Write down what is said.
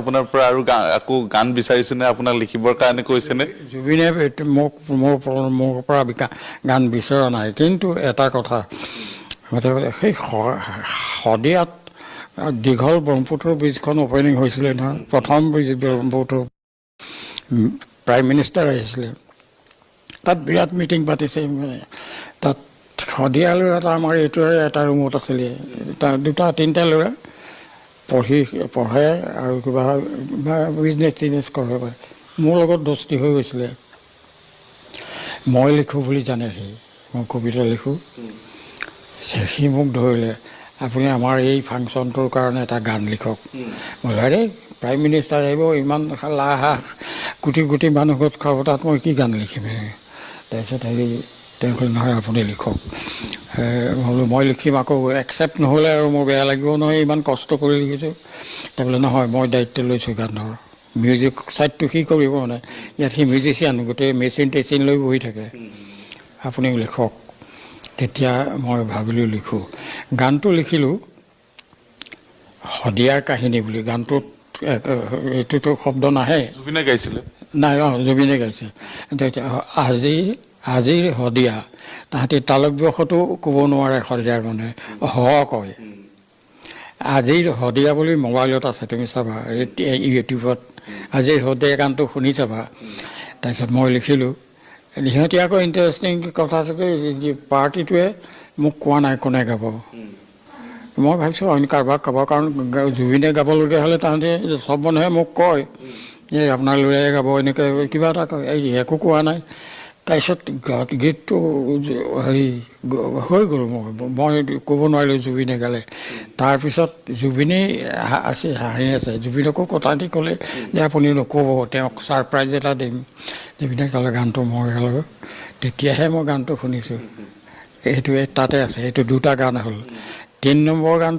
আপোনাৰ পৰা আৰু আকৌ গান বিচাৰিছেনে আপোনাক লিখিবৰ কাৰণে কৈছেনে? জুবিনে মোৰ পৰা গান বিচৰা নাই, কিন্তু এটা কথা সেই শদিয়াত দীঘল ব্ৰহ্মপুত্ৰ ব্ৰিজখন অপেনিং হৈছিলে নহয়, প্ৰথম ব্ৰিজ ব্ৰহ্মপুত্ৰ প্ৰাইম মিনিষ্টাৰ আহিছিলে, তাত বিৰাট মিটিং পাতিছে। তাত শদিয়া ল'ৰা আমাৰ এইটোৰে এটা ৰুমত আছিলে, তাত 2-3টা ল'ৰা পঢ়ে আৰু কিবা বিজনেছ কৰে। মোৰ লগত দোস্তি হৈ গৈছিলে। মই লিখোঁ বুলি জানে সি, মই কবিতা লিখোঁ। সি মোক ধৰিলে, আপুনি আমাৰ এই ফাংচনটোৰ কাৰণে এটা গান লিখক। বোলে আৰে প্ৰাইম মিনিষ্টাৰ আহিব, ইমান লাখ কোটি কোটি মানুহ গোট খাব, তাত মই কি গান লিখিম? তাৰপিছত তেওঁ ক'লে নহয় আপুনি লিখক। বোলো মই লিখিম, আকৌ একচেপ্ট নহ'লে আৰু মোৰ বেয়া লাগিব নহয়, ইমান কষ্ট কৰি লিখিছোঁ। তেওঁ বোলে নহয় মই দায়িত্ব লৈছোঁ গানৰ, মিউজিক ছাইডটো সি কৰিব মানে, ইয়াত সি মিউজিচিয়ান, গোটেই মেচিন লৈ বহি থাকে, আপুনি লিখক। তেতিয়া মই ভাবিলোঁ লিখোঁ। গানটো লিখিলোঁ শদিয়াৰ কাহিনী বুলি। গানটোত এইটোতো শব্দ নাহে। জুবিনে গাইছিলে? নাই, জুবিনে গাইছে। আজিৰ শদিয়া, তাহাঁতি তালব্যখতো ক'ব নোৱাৰে শদিয়াৰ মানে, কয়। আজিৰ শদিয়া বুলি মোবাইলত আছে, তুমি চাবা ইউটিউবত, আজিৰ শদিয়া গানটো শুনি চাবা। তাৰপিছত মই লিখিলোঁ। সিহঁতি আকৌ ইণ্টাৰেষ্টিং কথা আছে, পাৰ্টিটোৱে মোক কোৱা নাই কোনে গাব। মই ভাবিছোঁ অইন কাৰোবাক ক'ব, কাৰণ জুবিনে গাবলগীয়া হ'লে তাহাঁতি চব মানুহে মোক কয় এই আপোনাৰ ল'ৰাই গাব, এনেকৈ কিবা এটা কয়, একো কোৱা নাই। তাৰপিছত গীতটো হৈ গ'ল, মই ক'ব নোৱাৰিলোঁ জুবিনে গালে। তাৰপিছত জুবিনেই হাঁহি আছে। জুবিনকো কথা দি ক'লে যে আপুনি নক'ব, তেওঁক ছাৰপ্ৰাইজ এটা দিম। জুবিনে ক'লে গানটো মই গালোঁ। তেতিয়াহে মই গানটো শুনিছোঁ। এইটোৱে তাতে আছে, এইটো 2টা গান হ'ল। 3 নম্বৰ গান